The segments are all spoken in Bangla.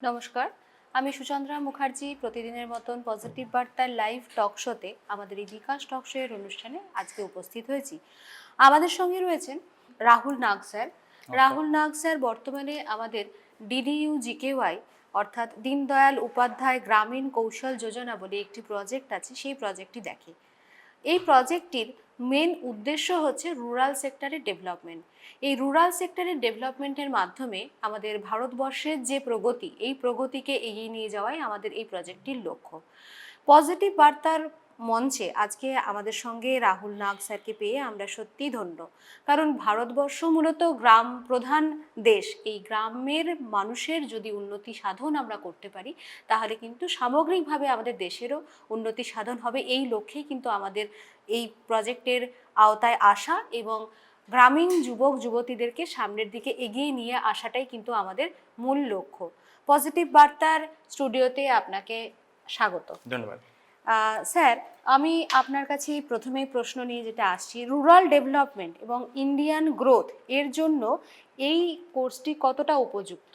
নমস্কার, আমি সুচন্দ্রা মুখার্জি। প্রতিদিনের মতন পজিটিভ বার্তার লাইভ টক শোতে আমাদের এই বিকাশ টক শো এর অনুষ্ঠানে আজকে উপস্থিত হয়েছি। আমাদের সঙ্গে রয়েছেন রাহুল নাগ স্যার। নমস্কার। রাহুল নাগ স্যার বর্তমানে আমাদের ডিডিইউ জিকেওয়াই অর্থাৎ দীনদয়াল উপাধ্যায় গ্রামীণ কৌশল যোজনা বলে একটি প্রজেক্ট আছে, সেই প্রজেক্টটি দেখে। এই প্রজেক্টটির মেন উদ্দেশ্য হচ্ছে রুরাল সেক্টরের ডেভেলপমেন্ট। এই রুরাল সেক্টরের ডেভেলপমেন্টের মাধ্যমে আমাদের ভারতবর্ষের যে প্রগতি, এই প্রগতিকে এগিয়ে নিয়ে যাওয়াই আমাদের এই প্রজেক্টটির লক্ষ্য। পজিটিভ বার্তার মঞ্চে আজকে আমাদের সঙ্গে রাহুল নাগ স্যারকে পেয়ে আমরা সত্যিই ধন্য। কারণ ভারতবর্ষ মূলত গ্রাম প্রধান দেশ। এই গ্রামের মানুষের যদি উন্নতি সাধন আমরা করতে পারি, তাহলে কিন্তু সামগ্রিকভাবে আমাদের দেশেরও উন্নতি সাধন হবে। এই লক্ষ্যেই কিন্তু আমাদের এই প্রজেক্টের আওতায় আসা এবং গ্রামীণ যুবক যুবতীদেরকে সামনের দিকে এগিয়ে নিয়ে আসাটাই কিন্তু আমাদের মূল লক্ষ্য। পজিটিভ বার্তার স্টুডিওতে আপনাকে স্বাগত। ধন্যবাদ। স্যার, আমি আপনার কাছে প্রথমেই প্রশ্ন নিয়ে যেটা আসছি, রুরাল ডেভেলপমেন্ট এবং ইন্ডিয়ান গ্রোথ এর জন্য এই কোর্সটি কতটা উপযুক্ত?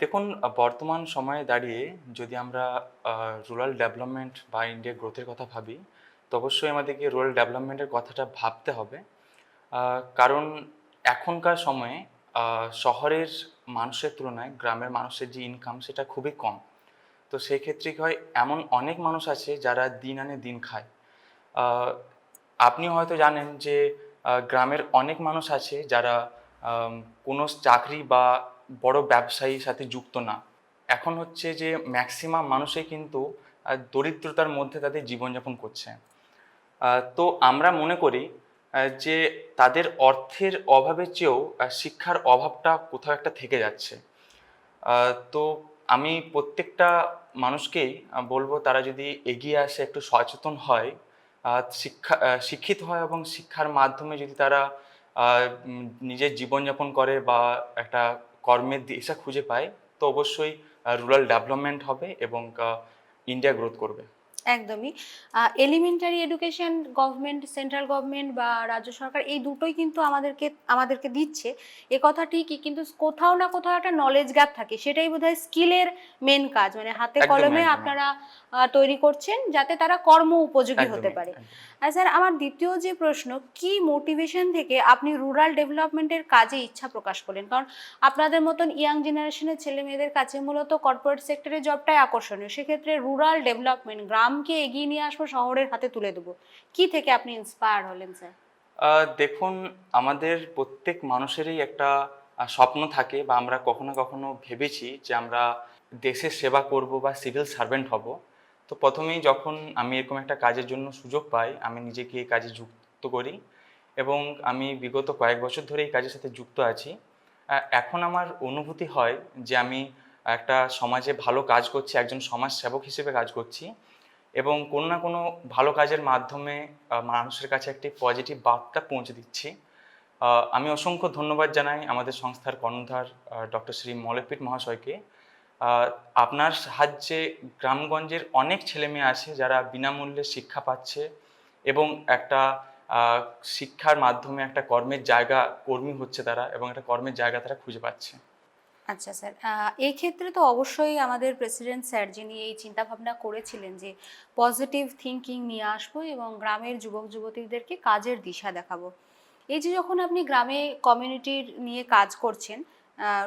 দেখুন, বর্তমান সময়ে দাঁড়িয়ে যদি আমরা রুরাল ডেভেলপমেন্ট বা ইন্ডিয়া গ্রোথের কথা ভাবি, তো অবশ্যই আমাদেরকে রুরাল ডেভেলপমেন্টের কথাটা ভাবতে হবে। কারণ এখনকার সময়ে শহরের মানুষের তুলনায় গ্রামের মানুষের যে ইনকাম সেটা খুবই কম। তো সেই ক্ষেত্রে কি হয়, এমন অনেক মানুষ আছে যারা দিন আনে দিন খায়। আহ, আপনি হয়তো জানেন যে গ্রামের অনেক মানুষ আছে যারা আম, কোনো চাকরি বা বড় ব্যবসায়ীর সাথে যুক্ত না। এখন হচ্ছে যে ম্যাক্সিমাম মানুষই কিন্তু দরিদ্রতার মধ্যে তাদের জীবনযাপন করছে। তো আমরা মনে করি যে তাদের অর্থের অভাবের চেয়েও শিক্ষার অভাবটা কোথাও একটা থেকে যাচ্ছে। তো আমি প্রত্যেকটা মানুষকেই বলবো, তারা যদি এগিয়ে আসে, একটু সচেতন হয়, শিক্ষিত হয় এবং শিক্ষার মাধ্যমে যদি তারা নিজের জীবনযাপন করে বা একটা কর্মের দিশা খুঁজে পায়, তো অবশ্যই রুরাল ডেভেলপমেন্ট হবে এবং ইন্ডিয়া গ্রোথ করবে। একদমই। Elementary education government, central government বা রাজ্য সরকার এই দুটোই কিন্তু আমাদেরকে দিচ্ছে। এ কথা ঠিকই, কিন্তু কোথাও না কোথাও একটা নলেজ গ্যাপ থাকে। সেটাই বোধহয় স্কিলের মেন কাজ, মানে হাতে একদমই, কলমে একদমই, আপনারা তৈরি করছেন যাতে তারা কর্ম উপযোগী হতে একদমই, পারে। একদমই। আর স্যার, আমার দ্বিতীয় যে প্রশ্ন, কি মোটিভেশন থেকে আপনি রুরাল ডেভেলপমেন্টের কাজে ইচ্ছা প্রকাশ করলেন? কারণ আপনাদের মতন ইয়াং জেনারেশনের ছেলে মেয়েদের কাছে মূলত কর্পোরেট সেক্টরের জবটাই আকর্ষণীয়। সেক্ষেত্রে রুরাল ডেভেলপমেন্ট, গ্রামকে এগিয়ে নিয়ে আসবো, শহরের হাতে তুলে দেবো, কি থেকে আপনি ইন্সপায়ার হলেন স্যার? দেখুন, আমাদের প্রত্যেক মানুষেরই একটা স্বপ্ন থাকে, বা আমরা কখনো কখনো ভেবেছি যে আমরা দেশের সেবা করব বা সিভিল সার্ভেন্ট হব। তো প্রথমেই যখন আমি এরকম একটা কাজের জন্য সুযোগ পাই, আমি নিজেকে এই কাজে যুক্ত করি এবং আমি বিগত কয়েক বছর ধরে এই কাজের সাথে যুক্ত আছি। এখন আমার অনুভূতি হয় যে আমি একটা সমাজে ভালো কাজ করছি, একজন সমাজ সেবক হিসেবে কাজ করছি এবং কোনো না কোনো ভালো কাজের মাধ্যমে মানুষের কাছে একটি পজিটিভ বার্তা পৌঁছে দিচ্ছি। আমি অসংখ্য ধন্যবাদ জানাই আমাদের সংস্থার কর্ণধার ডক্টর শ্রী মৌলভীর মহাশয়কে। আহ, আপনার সাহায্যে গ্রামগঞ্জের অনেক ছেলেমেয়ে আছে যারা বিনামূল্যে শিক্ষা পাচ্ছে এবং একটা আহ, শিক্ষার মাধ্যমে একটা কর্মের জায়গা, কর্মী হচ্ছে তারা, এবং একটা কর্মের জায়গা তারা খুঁজে পাচ্ছে। আচ্ছা স্যার, এই ক্ষেত্রে তো অবশ্যই আমাদের প্রেসিডেন্ট স্যার, যিনি এই চিন্তাভাবনা করেছিলেন যে পজিটিভ থিঙ্কিং নিয়ে আসবো এবং গ্রামের যুবক যুবতীদেরকে কাজের দিশা দেখাবো, এই যে যখন আপনি গ্রামে কমিউনিটির নিয়ে কাজ করছেন,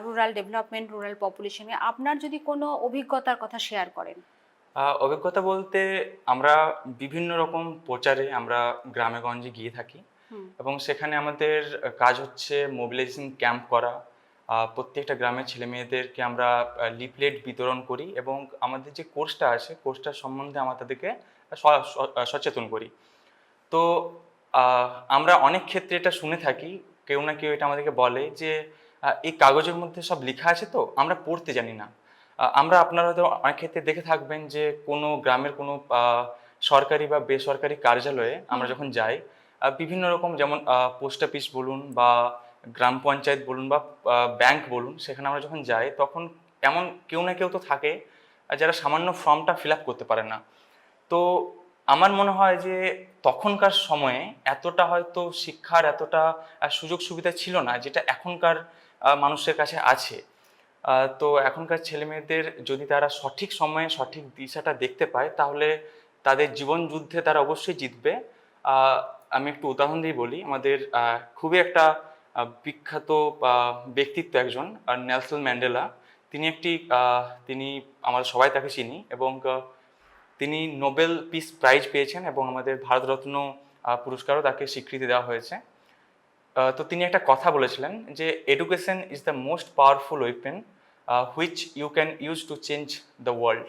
রুরাল ডেভেলপমেন্ট, রুরাল পপুলেশনে, আপনার যদি কোনো অভিজ্ঞতার কথা শেয়ার করেন। অভিজ্ঞতা বলতে, আমরা বিভিন্ন রকম প্রচারে আমরা গ্রামে-গঞ্জে গিয়ে থাকি হুম। এবং সেখানে আমাদের কাজ হচ্ছে মোবিলাইজেশন ক্যাম্প করা। প্রত্যেকটা গ্রামের ছেলেমেয়েদেরকে আমরা লিফলেট বিতরণ করি এবং আমাদের যে কোর্সটা আছে, কোর্সটার সম্বন্ধে আমরা তাদেরকে সচেতন করি। তো আমরা অনেক ক্ষেত্রে এটা শুনে থাকি, কেউ না কেউ এটা আমাদেরকে বলে যে এই কাগজের মধ্যে সব লেখা আছে, তো আমরা পড়তে জানি না। আমরা, আপনারা হয়তো অনেক ক্ষেত্রে দেখে থাকবেন যে কোনো গ্রামের কোনো সরকারি বা বেসরকারি কার্যালয়ে আমরা যখন যাই, বিভিন্ন রকম, যেমন পোস্ট অফিস বলুন বা গ্রাম পঞ্চায়েত বলুন বা ব্যাংক বলুন, সেখানে আমরা যখন যাই তখন এমন কেউ না কেউ তো থাকে যারা সামান্য ফর্মটা ফিল আপ করতে পারে না। তো আমার মনে হয় যে তখনকার সময়ে এতটা হয়তো শিক্ষার এতটা সুযোগ সুবিধা ছিল না, যেটা এখনকার মানুষের কাছে আছে। তো এখনকার ছেলেমেয়েদের যদি তারা সঠিক সময়ে সঠিক দিশাটা দেখতে পায় তাহলে তাদের জীবন যুদ্ধে তারা অবশ্যই জিতবে। আহ, আমি একটু উদাহরণ দিয়ে বলি, আমাদের খুবই একটা বিখ্যাত ব্যক্তিত্ব একজন নেলসন ম্যান্ডেলা। তিনি একটি তিনি আমরা সবাই তাকে চিনি, এবং তিনি নোবেল পিস প্রাইজ পেয়েছেন এবং আমাদের ভারতরত্ন পুরস্কারও তাকে স্বীকৃতি দেওয়া হয়েছে। তো তিনি একটা কথা বলেছিলেন যে education is the most powerful weapon which you can use to change the world.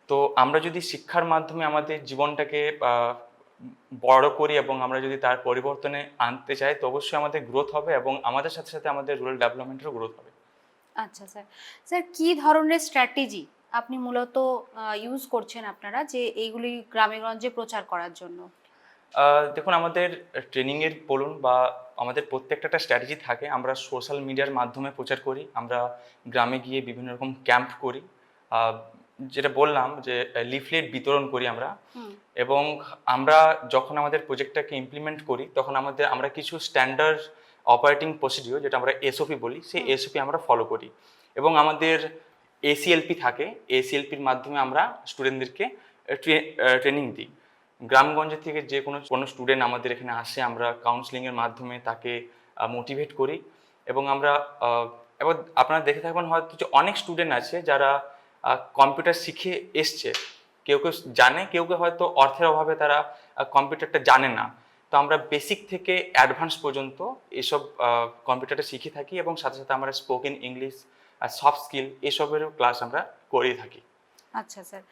তো আমরা যদি শিক্ষার মাধ্যমে আমাদের জীবনটাকে বড় করি এবং আমরা যদি তার পরিবর্তনে আনতে চাই, তো অবশ্যই আমাদের গ্রোথ হবে এবং আমাদের সাথে সাথে আমাদের রুরাল ডেভেলপমেন্টেরও গ্রোথ হবে। আচ্ছা স্যার, স্যার কি ধরনের স্ট্র্যাটেজি আপনি মূলত ইউজ করছেন আপনারা যে এইগুলি গ্রামে গঞ্জে প্রচার করার জন্য? দেখুন, আমাদের ট্রেনিংয়ের বলুন বা আমাদের প্রত্যেকটা একটা স্ট্র্যাটেজি থাকে। আমরা সোশ্যাল মিডিয়ার মাধ্যমে প্রচার করি, আমরা গ্রামে গিয়ে বিভিন্ন রকম ক্যাম্প করি, আহ, যেটা বললাম যে লিফলেট বিতরণ করি আমরা। হুম। এবং আমরা যখন আমাদের প্রজেক্টটাকে ইমপ্লিমেন্ট করি তখন আমরা কিছু স্ট্যান্ডার্ড অপারেটিং প্রসিডিওর, যেটা আমরা এসওপি বলি, সেই এসওপি আমরা ফলো করি। এবং আমাদের এসিএলপি থাকে, এসিএলপির মাধ্যমে আমরা স্টুডেন্টদেরকে ট্রেনিং দিই। গ্রামগঞ্জ থেকে যে কোনো স্টুডেন্ট আমাদের এখানে আসে, আমরা কাউন্সিলিংয়ের মাধ্যমে তাকে মোটিভেট করি। এবং আমরা এবার আপনারা দেখে থাকবেন হয়তো যে অনেক স্টুডেন্ট আছে যারা কম্পিউটার শিখে এসছে, কেউ কেউ জানে, কেউ কেউ হয়তো অর্থের অভাবে তারা কম্পিউটারটা জানে না। তো আমরা বেসিক থেকে অ্যাডভান্স পর্যন্ত এসব কম্পিউটারটা শিখে থাকি, এবং সাথে সাথে আমরা স্পোকেন ইংলিশ আর সফট স্কিল এসবেরও ক্লাস আমরা করিয়ে থাকি। আচ্ছা স্যার,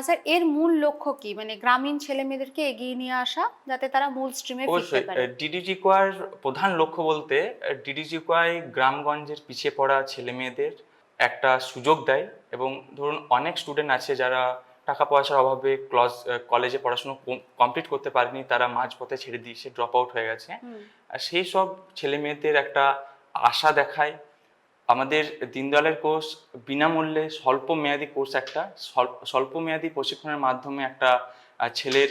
স্যার এর মূল লক্ষ্য কি, মানে গ্রামীণ ছেলেমেয়েদেরকে এগিয়ে নিয়ে আসা যাতে তারা মূল স্ট্রিমে ফিরতে অবশ্যই পারে? ডিডিজিকোয়ার প্রধান লক্ষ্য বলতে, ডিডিজিকোয়াই গ্রামগঞ্জের পিছিয়ে পড়া ছেলে মেয়েদের একটা সুযোগ দেয়। এবং ধরুন অনেক স্টুডেন্ট আছে যারা টাকা পয়সার অভাবে কলেজে পড়াশুনো কমপ্লিট করতে পারেনি, তারা মাঝপথে ছেড়ে দিয়ে সে ড্রপ আউট হয়ে গেছে। আর সেই সব ছেলে মেয়েদের একটা আশা দেখায় আমাদের দীনদয়ালের কোর্স। বিনামূল্যে স্বল্প মেয়াদী কোর্স, একটা স্বল্প মেয়াদী প্রশিক্ষণের মাধ্যমে একটা ছেলের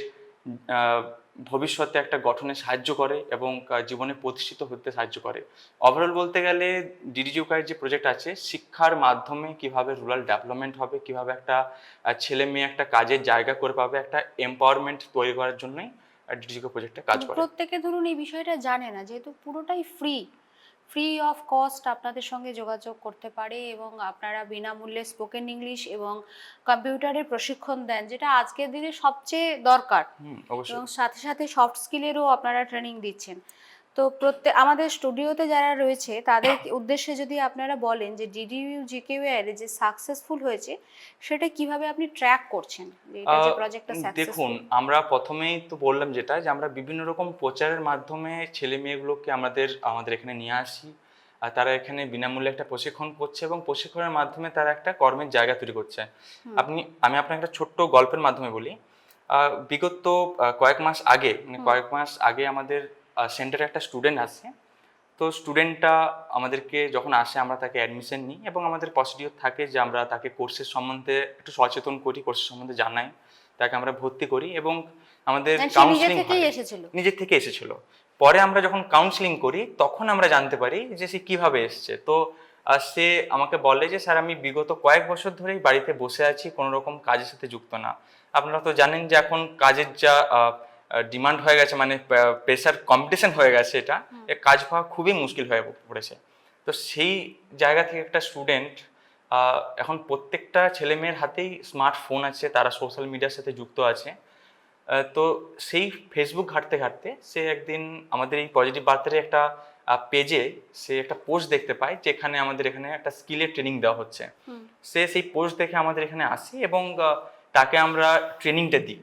আহ, ভবিষ্যতে একটা গঠনে সাহায্য করে এবং জীবনে প্রতিষ্ঠিত হতে সাহায্য করে। ওভারঅল বলতে গেলে ডিডিজিউকার যে প্রজেক্ট আছে, শিক্ষার মাধ্যমে কিভাবে রুরাল ডেভেলপমেন্ট হবে, কিভাবে একটা ছেলে মেয়ে একটা কাজের জায়গা করে পাবে, একটা এম্পাওয়ারমেন্ট তৈরি করার জন্যই ডিডিজিউকার প্রজেক্টটা কাজ করে। প্রত্যেকে ধরুন এই বিষয়টা জানে না, যেহেতু পুরোটাই ফ্রি, ফ্রি অফ কস্ট আপনাদের সঙ্গে যোগাযোগ করতে পারে এবং আপনারা বিনামূল্যে স্পোকেন ইংলিশ এবং কম্পিউটারের প্রশিক্ষণ দেন, যেটা আজকের দিনে সবচেয়ে দরকার। অবশ্যই। এবং সাথে সাথে সফট স্কিলেরও আপনারা ট্রেনিং দিচ্ছেন। তো আমাদের স্টুডিওতে যারা রয়েছে তাদের উদ্দেশ্যে যদি আপনারা বলেন যে ডিডিইউ জিকেওয়াই যে সাকসেসফুল হয়েছে সেটা কিভাবে আপনি ট্র্যাক করছেন, যে এটা যে প্রজেক্টটা দেখুন, সাকসেসফুল? আমরা প্রথমেই তো বললাম যেটা, যে আমরা বিভিন্ন রকম প্রচারের মাধ্যমে ছেলে মেয়েগুলোকে আমাদের এখানে নিয়ে আসি। আর তারা এখানে বিনামূল্যে একটা প্রশিক্ষণ করছে এবং প্রশিক্ষণের মাধ্যমে তারা একটা কর্মের জায়গা তৈরি করছে। আমি আপনাকে একটা ছোট্ট গল্পের মাধ্যমে বলি। বিগত কয়েক মাস আগে আমাদের সেন্টারে একটা স্টুডেন্ট আসে। তো স্টুডেন্টটা আমাদেরকে যখন আসে, আমরা তাকে অ্যাডমিশন নিই এবং আমাদের প্রসিডিওর থাকে যে আমরা তাকে কোর্সের সম্বন্ধে একটু সচেতন করি, কোর্সের সম্বন্ধে জানাই, তাকে আমরা ভর্তি করি এবং আমাদের কাউন্সিলিং নিজের থেকে এসেছিল। পরে আমরা যখন কাউন্সিলিং করি তখন আমরা জানতে পারি যে সে কিভাবে এসছে। তো সে আমাকে বলে যে স্যার, আমি বিগত কয়েক বছর ধরেই বাড়িতে বসে আছি, কোনো রকম কাজের সাথে যুক্ত না। আপনারা তো জানেন যে এখন কাজের যা ডিমান্ড হয়ে গেছে, মানে প্রেসার কম্পিটিশন হয়ে গেছে, এটা কাজ পাওয়া খুবই মুশকিল হয়ে পড়েছে। তো সেই জায়গা থেকে একটা স্টুডেন্ট, এখন প্রত্যেকটা ছেলে মেয়ের হাতেই স্মার্টফোন আছে, তারা সোশ্যাল মিডিয়ার সাথে যুক্ত আছে। তো সেই ফেসবুক ঘাঁটতে ঘাঁটতে সে একদিন আমাদের এই পজিটিভ বার্তারে একটা পেজে সে একটা পোস্ট দেখতে পায়, যেখানে আমাদের এখানে একটা স্কিলের ট্রেনিং দেওয়া হচ্ছে। সে সেই পোস্ট দেখে আমাদের এখানে আসে এবং তাকে আমরা ট্রেনিংটা দিই।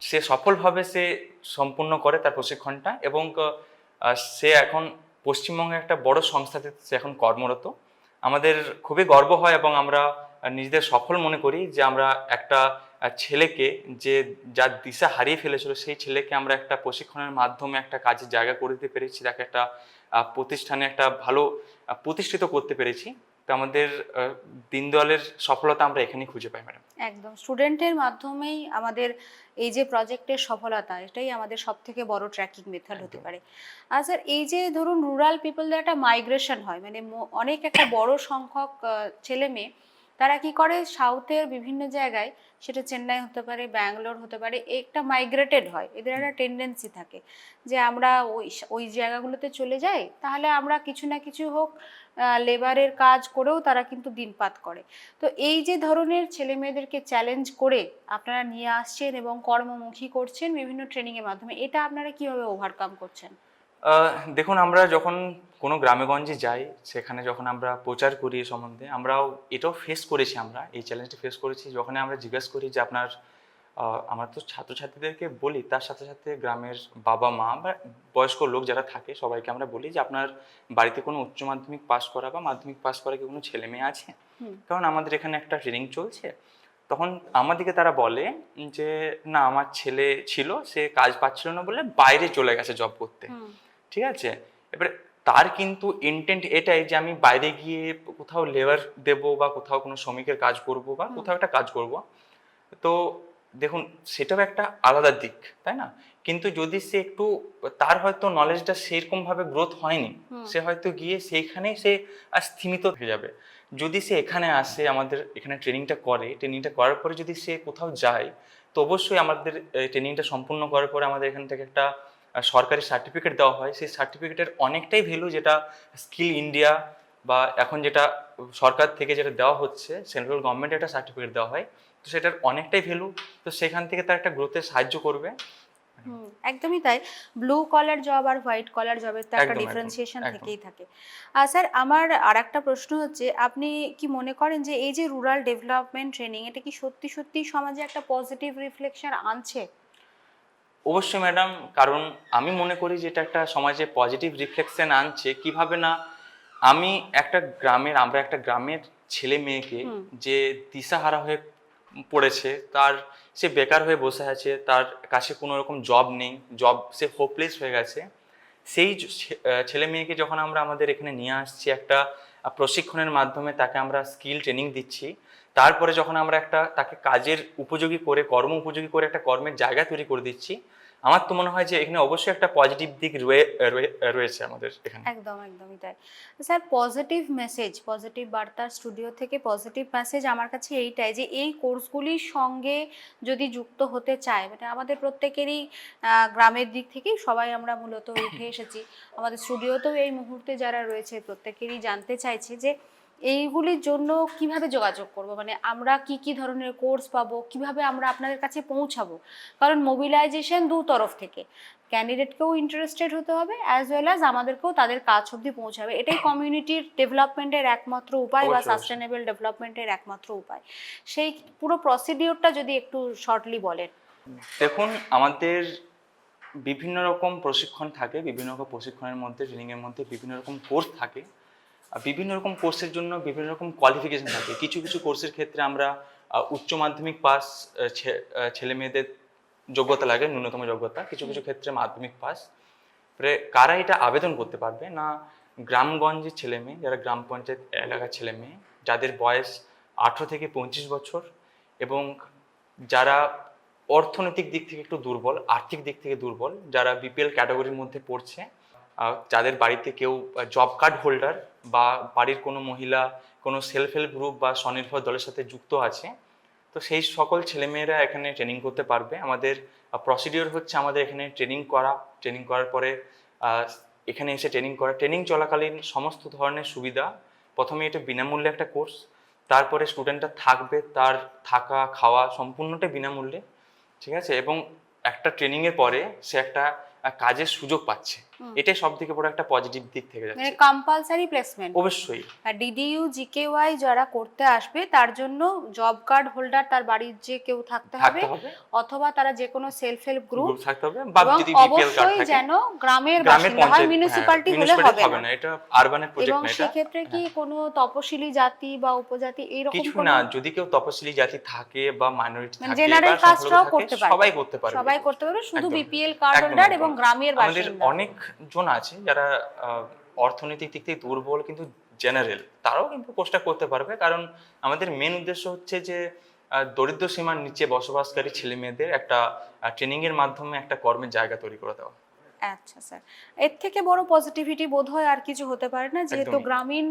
সে সফলভাবে সম্পূর্ণ করে তার প্রশিক্ষণটা এবং সে এখন পশ্চিমবঙ্গের একটা বড় সংস্থাতে সে এখন কর্মরত। আমাদের খুবই গর্ব হয় এবং আমরা নিজেদের সফল মনে করি যে আমরা একটা ছেলেকে, যার দিশা হারিয়ে ফেলেছিল, সেই ছেলেকে আমরা একটা প্রশিক্ষণের মাধ্যমে একটা কাজের জায়গা করে দিতে পেরেছি, তাকে একটা প্রতিষ্ঠানে একটা ভালো প্রতিষ্ঠিত করতে পেরেছি। তো আমাদের দীনদয়ালের সফলতা আমরা এখানেই খুঁজে পাই ম্যাডাম। একদম, স্টুডেন্টের মাধ্যমেই আমাদের এই যে প্রজেক্টের সফলতা, এটাই আমাদের সব থেকে বড় ট্র্যাকিং মেথড হতে পারে। আর স্যার, এই যে ধরুন রুরাল পিপলদের একটা মাইগ্রেশন হয়, মানে অনেক একটা বড় সংখ্যক ছেলে মেয়ে তারা কি করে সাউথের বিভিন্ন জায়গায়, সেটা চেন্নাই হতে পারে, ব্যাঙ্গালোর হতে পারে, একটা মাইগ্রেটেড হয়, এদের একটা টেন্ডেন্সি থাকে যে আমরা ওই ওই জায়গাগুলোতে চলে যাই, তাহলে আমরা কিছু না কিছু হোক লেবারের কাজ করেও তারা কিন্তু দিনপাত করে। তো এই যে ধরনের ছেলে মেয়েদেরকে চ্যালেঞ্জ করে আপনারা নিয়ে আসছেন এবং কর্মমুখী করছেন বিভিন্ন ট্রেনিংয়ের মাধ্যমে, এটা আপনারা কিভাবে ওভারকাম করছেন? দেখুন, আমরা যখন কোনো গ্রামেগঞ্জে যাই, সেখানে যখন আমরা প্রচার করি এ সম্বন্ধে, আমরাও এটাও ফেস করেছি, আমরা এই চ্যালেঞ্জটা ফেস করেছি। যখন আমরা জিজ্ঞেস করি যে আপনার আমরা তো ছাত্রছাত্রীদেরকে বলি, তার সাথে সাথে গ্রামের বাবা মা বা বয়স্ক লোক যারা থাকে সবাইকে আমরা বলি যে আপনার বাড়িতে কোনো উচ্চ মাধ্যমিক পাস করা বা মাধ্যমিক পাস করা কি কোনো ছেলে মেয়ে আছে, কারণ আমাদের এখানে একটা ট্রেনিং চলছে। তখন আমাদেরকে তারা বলে যে না, আমার ছেলে ছিল, সে কাজ পাচ্ছিল না বলে বাইরে চলে গেছে জব করতে। ঠিক আছে, এবারে তার কিন্তু ইন্টেন্ট এটাই যে আমি বাইরে গিয়ে কোথাও লেবার দেব বা কোথাও কোনো শ্রমিকের কাজ করব বা কোথাও একটা কাজ করব। তো দেখুন, সেটাও একটা আলাদা দিক, তাই না? কিন্তু যদি সে একটু, তার হয়তো নলেজটা সেরকম ভাবে গ্রোথ হয়নি, সে হয়তো গিয়ে সেইখানে সে আর স্থিমিত হয়ে যাবে। যদি সে এখানে আসে, আমাদের এখানে ট্রেনিংটা করে, ট্রেনিংটা করার পরে যদি সে কোথাও যায়, তো অবশ্যই আমাদের ট্রেনিংটা সম্পূর্ণ করার পরে আমাদের এখান থেকে একটা সরকারি সার্টিফিকেট দেওয়া হয়। সেই সার্টিফিকেটের অনেকটাই ভ্যালু, যেটা স্কিল ইন্ডিয়া বা এখন যেটা সরকার থেকে যেটা দেওয়া হচ্ছে, সেন্ট্রাল গভর্নমেন্টের একটা সার্টিফিকেট দেওয়া হয়, তো সেটার অনেকটাই ভ্যালু। তো সেখান থেকে তার একটা গ্রোথে সাহায্য করবে। একদমই তাই। ব্লু কলার জব আর হোয়াইট কলার জবের তো একটা ডিফারেন্সিয়েশন থেকেই থাকে। আর স্যার, আমার আর একটা প্রশ্ন হচ্ছে, আপনি কি মনে করেন যে এই যে রুরাল ডেভেলপমেন্ট ট্রেনিং, এটা কি সত্যি সত্যি সমাজে একটা পজিটিভ রিফ্লেকশন আনছে? অবশ্যই ম্যাডাম, কারণ আমি মনে করি যে এটা একটা সমাজে পজিটিভ রিফ্লেকশন আনছে। কিভাবে না, আমরা একটা গ্রামের ছেলে মেয়েকে যে দিশাহারা হয়ে পড়েছে, সে বেকার হয়ে বসে আছে, তার কাছে কোনো রকম জব নেই, সে হোপলেস হয়ে গেছে, সেই ছেলে মেয়েকে যখন আমরা আমাদের এখানে নিয়ে আসছি, একটা প্রশিক্ষণের মাধ্যমে তাকে আমরা স্কিল ট্রেনিং দিচ্ছি, তারপরে যখন আমরা তাকে কাজের উপযোগী করে, কর্ম উপযোগী করে একটা কর্মের জায়গা তৈরি করে দিচ্ছি, আমার তো মনে হয় যে এখানে অবশ্যই একটা পজিটিভ দিক রয়েছে আমাদের এখানে। একদমই তাই। স্যার, পজিটিভ মেসেজ, পজিটিভ বার্তা স্টুডিও থেকে পজিটিভ মেসেজ আমার কাছে এইটাই যে এই কোর্সগুলির সঙ্গে যদি যুক্ত হতে চায়, মানে আমাদের প্রত্যেকেরই গ্রামের দিক থেকেই সবাই আমরা মূলত উঠে এসেছি, আমাদের স্টুডিওতেও এই মুহূর্তে যারা রয়েছে প্রত্যেকেরই জানতে চাইছে যে এইগুলির জন্য কিভাবে যোগাযোগ করব, মানে আমরা কি কি ধরনের কোর্স পাবো, কিভাবে আমরা আপনাদের কাছে পৌঁছাবো। কারণ মোবিলাইজেশন দু তরফ থেকে, ক্যান্ডিডেটকেও ইন্টারেস্টেড হতে হবে অ্যাজ ওয়েল অ্যাজ আমাদেরকেও তাদের কাজ অবধি পৌঁছাবে। এটাই কমিউনিটির ডেভেলপমেন্টের একমাত্র উপায় বা সাস্টেনেবল ডেভেলপমেন্টের একমাত্র উপায়। সেই পুরো প্রসিডিওরটা যদি একটু শর্টলি বলেন। দেখুন, আমাদের বিভিন্ন রকম প্রশিক্ষণ থাকে, বিভিন্ন রকম প্রশিক্ষণের মধ্যে, ট্রেনিংয়ের মধ্যে বিভিন্ন রকম কোর্স থাকে। বিভিন্ন রকম কোর্সের জন্য বিভিন্ন রকম কোয়ালিফিকেশন থাকে। কিছু কিছু কোর্সের ক্ষেত্রে আমরা উচ্চ মাধ্যমিক পাস ছেলে মেয়েদের যোগ্যতা লাগে, ন্যূনতম যোগ্যতা। কিছু কিছু ক্ষেত্রে মাধ্যমিক পাস। কারা এটা আবেদন করতে পারবে না, গ্রামগঞ্জের ছেলে মেয়ে, যারা গ্রাম পঞ্চায়েত এলাকার ছেলে মেয়ে, যাদের বয়স 18 থেকে 25 বছর এবং যারা অর্থনৈতিক দিক থেকে একটু দুর্বল, আর্থিক দিক থেকে দুর্বল, যারা বিপিএল ক্যাটাগরির মধ্যে পড়ছে, যাদের বাড়িতে কেউ জব কার্ড হোল্ডার বা বাড়ির কোনো মহিলা কোনো সেলফ হেল্প গ্রুপ বা স্বনির্ভর দলের সাথে যুক্ত আছে, তো সেই সকল ছেলেমেয়েরা এখানে ট্রেনিং করতে পারবে। আমাদের প্রসিডিওর হচ্ছে আমাদের এখানে ট্রেনিং করার পরে এখানে এসে ট্রেনিং চলাকালীন সমস্ত ধরনের সুবিধা। প্রথমে এটা বিনামূল্যে একটা কোর্স, তারপরে স্টুডেন্টটা থাকবে, তার থাকা খাওয়া সম্পূর্ণটাই বিনামূল্যে। ঠিক আছে, এবং একটা ট্রেনিংয়ের পরে সে একটা কাজের সুযোগ পাচ্ছে। এটাই সব থেকে বড় একটা পজিটিভ দিক থেকে যাচ্ছে, মানে কম্পালসারি প্লেসমেন্ট। অবশ্যই। আর ডিডিইউ জিকেওয়াই যারা করতে আসবে তার জন্য জব কার্ড হোল্ডার তার বাড়ির যে কেউ থাকতে হবে, অথবা তারা যে কোনো সেলফ হেল্প গ্রুপ থাকতে হবে, বা যদি বিপিএল কার্ড থাকে, যেন গ্রামের বাসিন্দা হয়, মিউনিসিপ্যালিটি হলে হবে না, এটা আরবানের প্রজেক্ট না। এবং সেই ক্ষেত্রে কি কোনো তপশিলি জাতি বা উপজাতি এইরকম কিছু না, যদি কেউ তপশিলি জাতি থাকে বা মাইনরিটি থাকে, জেনারেল কাস্টরাও করতে পারবে, সবাই করতে পারবে, শুধু বিপিএল কার্ড হোল্ডার এবং গ্রামের বাসিন্দা। আমাদের অনেক জন আছে যারা অর্থনৈতিক দিক থেকে দুর্বল কিন্তু জেনারেল তারাও কিন্তু কোর্সটা করতে পারবে, কারণ আমাদের মেন উদ্দেশ্য হচ্ছে যে দরিদ্র সীমার নিচে বসবাসকারী ছেলে মেয়েদের একটা ট্রেনিংয়ের মাধ্যমে একটা কর্মের জায়গা তৈরি করে দেওয়া। আচ্ছা স্যার, এর থেকে বড় পজিটিভিটি বোধহয় আর কিছু হতে পারে না, যেহেতু একদমই। গ্রামীণ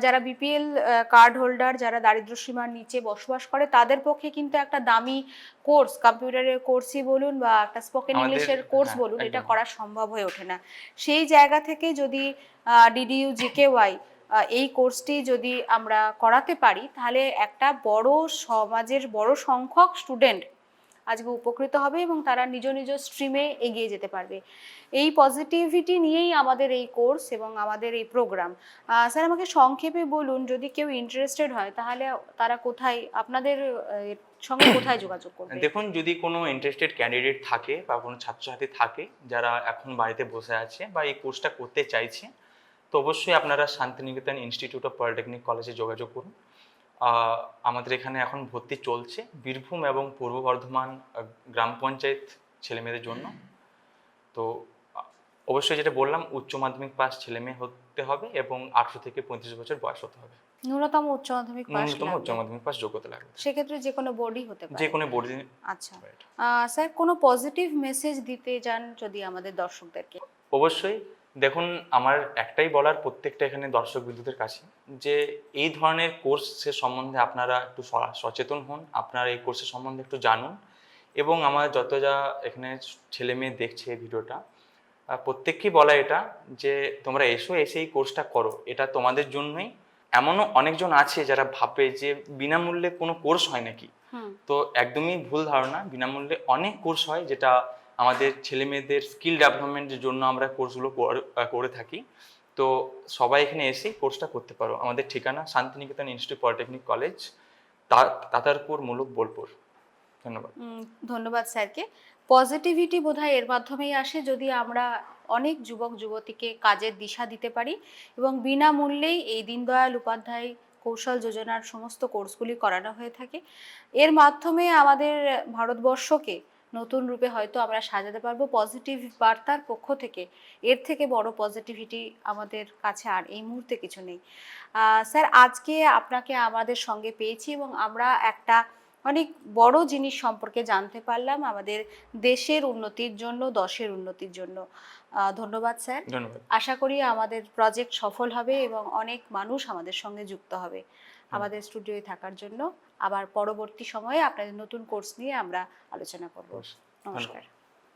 যারা বিপিএল কার্ড হোল্ডার, যারা দারিদ্র্য সীমার নিচে বসবাস করে, তাদের পক্ষে কিন্তু একটা দামি কোর্স, কম্পিউটারের কোর্সই বলুন বা একটা স্পোকেন আমাদের ইংলিশের কোর্স হ্যাঁ, বলুন, এটা একদম। করা সম্ভব হয়ে ওঠে না। সেই জায়গা থেকে যদি ডিডিইউ জিকেওয়াই এই কোর্সটি যদি আমরা করাতে পারি, তাহলে একটা বড় সমাজের বড় সংখ্যক স্টুডেন্ট আজকে উপকৃত হবে এবং তারা নিজ নিজ স্ট্রিমে এগিয়ে যেতে পারবে। এই পজিটিভিটি নিয়েই আমাদের এই কোর্স এবং আমাদের এই প্রোগ্রাম। স্যার, আমাকে সংক্ষেপে বলুন, যদি কেউ ইন্টারেস্টেড হয় তাহলে তারা কোথায় আপনাদের সঙ্গে কোথায় যোগাযোগ করবে? দেখুন, যদি কোনো ইন্টারেস্টেড ক্যান্ডিডেট থাকে বা কোনো ছাত্রছাত্রী থাকে যারা এখন বাড়িতে বসে আছে বা এই কোর্সটা করতে চাইছে, তো অবশ্যই আপনারা শান্তিনিকেতন ইনস্টিটিউট অফ পলিটেকনিক কলেজে যোগাযোগ করুন। আমাদের এখানে এখন ভর্তি চলছে বীরভূম এবং পূর্ব বর্ধমান গ্রাম পঞ্চায়েত ছেলেমেয়েদের জন্য। তো অবশ্যই যেটা বললাম, উচ্চ মাধ্যমিক পাস ছেলেমেয়ে হতে হবে এবং 18 থেকে 35 বছর বয়স হতে হবে। ন্যূনতম উচ্চ মাধ্যমিক পাস ন্যূনতম উচ্চ লাগবে। মাধ্যমিক পাস যোগ্যতা লাগবে। সেক্ষেত্রে যে কোনো বোর্ডই হতে যে পারে। কোনো বোর্ডে। আচ্ছা, স্যার, কোনো পজিটিভ মেসেজ দিতে চান যদি আমাদের দর্শকদেরকে? অবশ্যই। দেখুন, আমার একটাই বলার প্রত্যেকটা এখানে দর্শক বিন্দুদের কাছে, যে এই ধরনের কোর্সের সম্বন্ধে আপনারা একটু সচেতন হন, আপনারা এই কোর্সের সম্বন্ধে একটু জানুন, এবং আমার যত যা এখানে ছেলে মেয়ে দেখছে এই ভিডিওটা, প্রত্যেককেই বলা এটা যে তোমরা এসে এই কোর্সটা করো, এটা তোমাদের জন্যই। এমনও অনেকজন আছে যারা ভাবে যে বিনামূল্যে কোনো কোর্স হয় নাকি। তো একদমই ভুল ধারণা। বিনামূল্যে অনেক কোর্স হয়, যেটা আমাদের ছেলে মেয়েদের স্কিল ডেভেলপমেন্টের জন্য আমরা কোর্সগুলো করে থাকি। তো সবাই এখানে এসে কোর্সটা করতে পারো। আমাদের ঠিকানা Santiniketan institute polytechnic college, Tatarpur, Muluk, Bolpur. ধন্যবাদ। ধন্যবাদ স্যারকে। পজিটিভিটি বোধহয় এর মাধ্যমেই আসে, যদি আমরা অনেক যুবক যুবতীকে কাজের দিশা দিতে পারি এবং বিনামূল্যেই এই দীনদয়াল উপাধ্যায় কৌশল যোজনার সমস্ত কোর্সগুলি করানো হয়ে থাকে। এর মাধ্যমে আমাদের ভারতবর্ষকে নতুন রূপে হয়তো আমরা সাজাতে পারবো পজিটিভ বার্তার পক্ষ থেকে। এর থেকে বড় পজিটিভিটি আমাদের কাছে আর এই মুহূর্তে কিছু নেই। স্যার, আজকে আপনাকে আমাদের সঙ্গে পেয়েছি এবং আমরা একটা অনেক বড় জিনিস সম্পর্কে জানতে পারলাম, আমাদের দেশের উন্নতির জন্য, দশের উন্নতির জন্য। ধন্যবাদ স্যার। ধন্যবাদ। আশা করি আমাদের প্রজেক্ট সফল হবে এবং অনেক মানুষ আমাদের সঙ্গে যুক্ত হবে। আমাদের স্টুডিওয়ে থাকার জন্য। আবার পরবর্তী সময়ে আপনাদের নতুন কোর্স নিয়ে আমরা আলোচনা করব। নমস্কার।